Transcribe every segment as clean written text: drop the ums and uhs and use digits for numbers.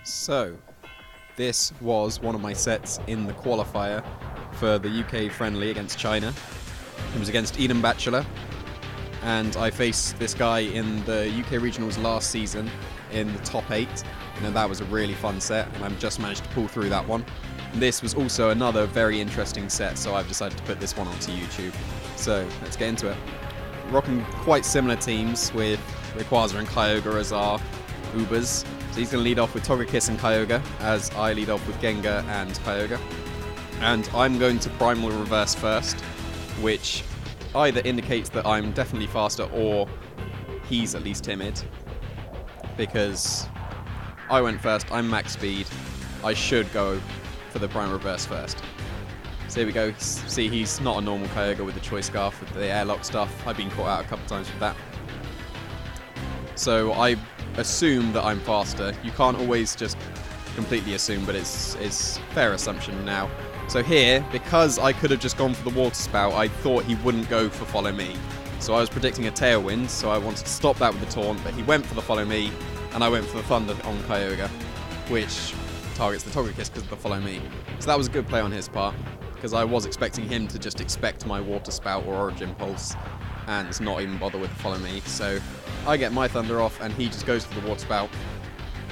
So, this was one of my sets in the qualifier for the UK friendly against China. It was against Eden Batchelor, and I faced this guy in the UK regionals last season in the top 8, and that was a really fun set, and I've just managed to pull through that one. And this was also another very interesting set, so I've decided to put this one onto YouTube. So, let's get into it. Rocking quite similar teams with Rayquaza and Kyogre as our Ubers. So he's going to lead off with Togekiss and Kyogre, as I lead off with Gengar and Kyogre. And I'm going to Primal Reverse first, which either indicates that I'm definitely faster or he's at least timid. Because I went first, I'm max speed, I should go for the Primal Reverse first. So here we go. See, he's not a normal Kyogre with the Choice Scarf with the airlock stuff. I've been caught out a couple times with that. So I assume that I'm faster. You can't always just completely assume, but it's fair assumption now. So here, because I could have just gone for the Water Spout, I thought he wouldn't go for Follow Me. So I was predicting a Tailwind, so I wanted to stop that with the Taunt, but he went for the Follow Me, and I went for the Thunder on Kyogre, which targets the Togekiss because of the Follow Me. So that was a good play on his part, because I was expecting him to just expect my Water Spout or Origin Pulse, and not even bother with the Follow Me. So I get my Thunder off, and he just goes for the Water Spout,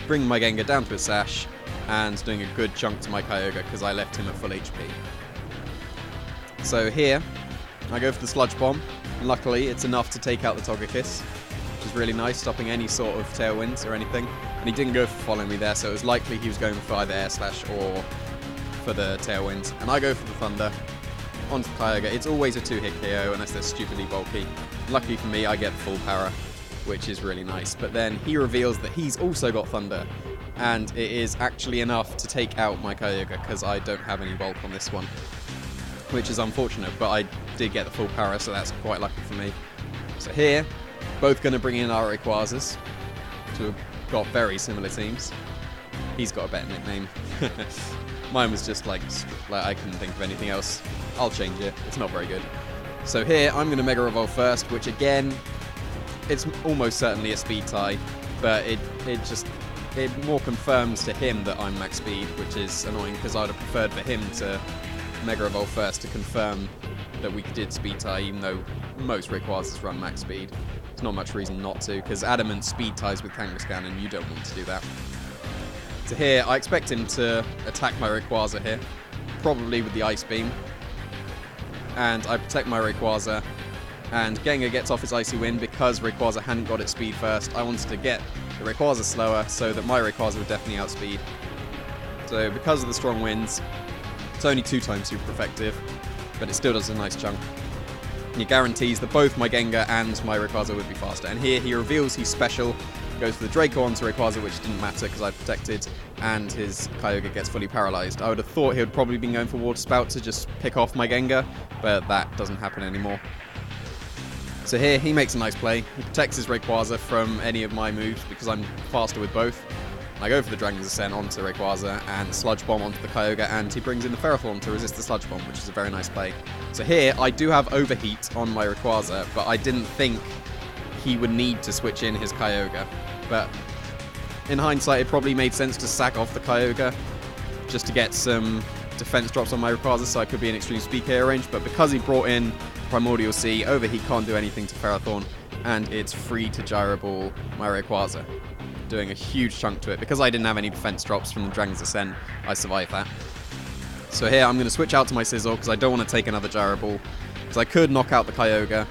bringing my Gengar down to his Sash, and doing a good chunk to my Kyogre because I left him at full HP. So here, I go for the Sludge Bomb. Luckily, it's enough to take out the Togekiss, which is really nice, stopping any sort of Tailwinds or anything. And he didn't go for Follow Me there, so it was likely he was going for either Air Slash or for the Tailwinds. And I go for the Thunder onto the Kyogre. It's always a 2-hit KO unless they're stupidly bulky. Luckily for me, I get the full power, which is really nice. But then he reveals that he's also got Thunder, and it is actually enough to take out my Kyogre because I don't have any bulk on this one, which is unfortunate, but I did get the full power, so that's quite lucky for me. So here, both going to bring in our Rayquazas, to have got very similar teams. He's got a better nickname. Mine was just like I couldn't think of anything else. I'll change it, it's not very good. So here, I'm going to Mega Evolve first, which again, it's almost certainly a speed tie, but it more confirms to him that I'm max speed, which is annoying because I would have preferred for him to Mega Evolve first to confirm that we did speed tie, even though most Rayquazas run max speed. There's not much reason not to, because Adamant speed ties with Kangaskhan and you don't want to do that. So here, I expect him to attack my Rayquaza here, probably with the Ice Beam. And I protect my Rayquaza, and Gengar gets off its Icy Wind because Rayquaza hadn't got its speed first. I wanted to get the Rayquaza slower so that my Rayquaza would definitely outspeed. So because of the strong winds, it's only 2 times super effective, but it still does a nice chunk. And it guarantees that both my Gengar and my Rayquaza would be faster. And here he reveals he's special, goes for the Draco onto Rayquaza, which didn't matter because I protected, and his Kyogre gets fully paralyzed. I would have thought he would probably been going for Water Spout to just pick off my Gengar, but that doesn't happen anymore. So here, he makes a nice play. He protects his Rayquaza from any of my moves because I'm faster with both. I go for the Dragon's Ascent onto Rayquaza and Sludge Bomb onto the Kyogre, and he brings in the Ferrothorn to resist the Sludge Bomb, which is a very nice play. So here, I do have Overheat on my Rayquaza, but I didn't think he would need to switch in his Kyogre. But in hindsight, it probably made sense to sack off the Kyogre just to get some defense drops on my Rayquaza so I could be in extreme speed KO range, but because he brought in Primordial Sea, Overheat can't do anything to Ferrothorn, and it's free to Gyro Ball my Rayquaza, doing a huge chunk to it. Because I didn't have any defense drops from the Dragon's Ascent, I survived that. So here I'm going to switch out to my Sizzle because I don't want to take another Gyro Ball, because I could knock out the Kyogre,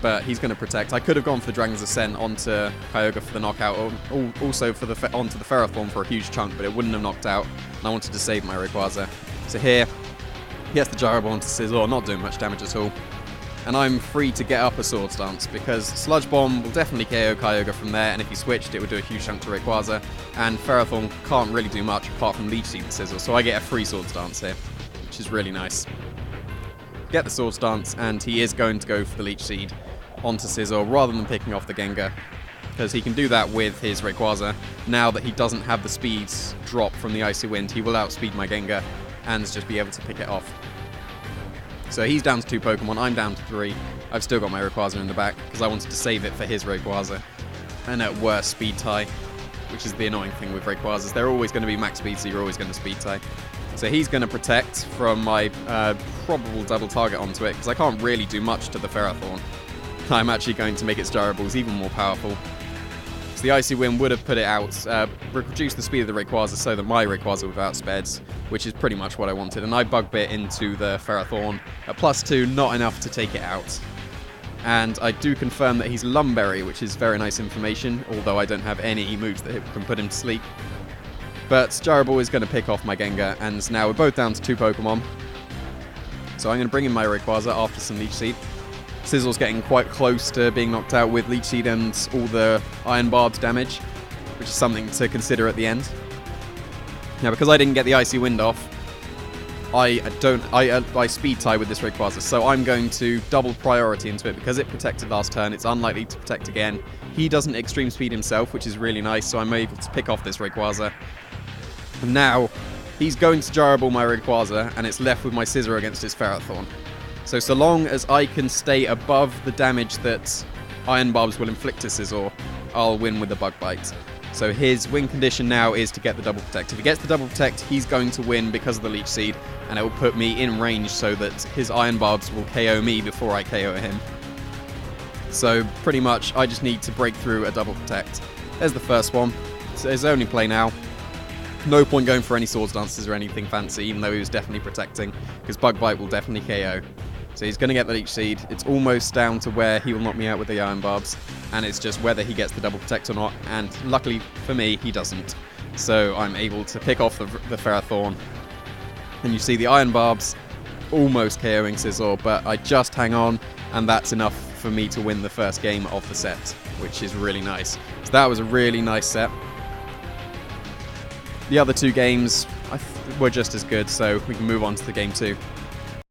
but he's going to protect. I could have gone for the Dragon's Ascent onto Kyogre for the knockout, or also for onto the Ferrothorn for a huge chunk, but it wouldn't have knocked out, and I wanted to save my Rayquaza. So here, he gets the Gyro Ball onto Sizzle, not doing much damage at all. And I'm free to get up a Swords Dance, because Sludge Bomb will definitely KO Kyogre from there, and if he switched, it would do a huge chunk to Rayquaza, and Ferrothorn can't really do much apart from Leech Seed and Sizzle, so I get a free Swords Dance here, which is really nice. Get the Swords Dance, and he is going to go for the Leech Seed onto Sizzle rather than picking off the Gengar, because he can do that with his Rayquaza. Now that he doesn't have the speeds drop from the Icy Wind, he will outspeed my Gengar and just be able to pick it off. So he's down to 2 Pokemon, I'm down to 3. I've still got my Rayquaza in the back because I wanted to save it for his Rayquaza. And at worst, speed tie. which is the annoying thing with Rayquazas. They're always going to be max speed, so you're always going to speed tie. So he's going to protect from my probable double target onto it, because I can't really do much to the Ferrothorn. I'm actually going to make its gyrables even more powerful. So the Icy Wind would have put it out, reduced the speed of the Rayquaza so that my Rayquaza would have outsped, which is pretty much what I wanted. And I Bug Bit into the Ferrothorn at +2, not enough to take it out. And I do confirm that he's Lumberry, which is very nice information, although I don't have any moves that can put him to sleep. But Gyraball is going to pick off my Gengar, and now we're both down to 2 Pokemon. So I'm going to bring in my Rayquaza after some Leech Seed. Sizzle's getting quite close to being knocked out with Leech Seed and all the Iron Barbs damage, which is something to consider at the end. Now, because I didn't get the Icy Wind off, I speed tie with this Rayquaza, so I'm going to double priority into it. Because it protected last turn, it's unlikely to protect again. He doesn't extreme speed himself, which is really nice, so I'm able to pick off this Rayquaza. And now, he's going to Gyraball my Rayquaza, and it's left with my Scizor against his Ferrothorn. So long as I can stay above the damage that Iron Barbs will inflict to Scizor, I'll win with the Bug Bite. So his win condition now is to get the double protect. If he gets the double protect, he's going to win because of the Leech Seed, and it will put me in range so that his Iron Barbs will KO me before I KO him. So pretty much, I just need to break through a double protect. There's the first one. So his only play now. No point going for any Swords Dances or anything fancy, even though he was definitely protecting, because Bug Bite will definitely KO. So he's going to get the Leech Seed. It's almost down to where he will knock me out with the Iron Barbs, and it's just whether he gets the double protect or not, and luckily for me, he doesn't. So I'm able to pick off the Ferrothorn, and you see the Iron Barbs almost KOing Scizor, but I just hang on, and that's enough for me to win the first game of the set, which is really nice. So that was a really nice set. The other 2 games were just as good, so we can move on to the game 2.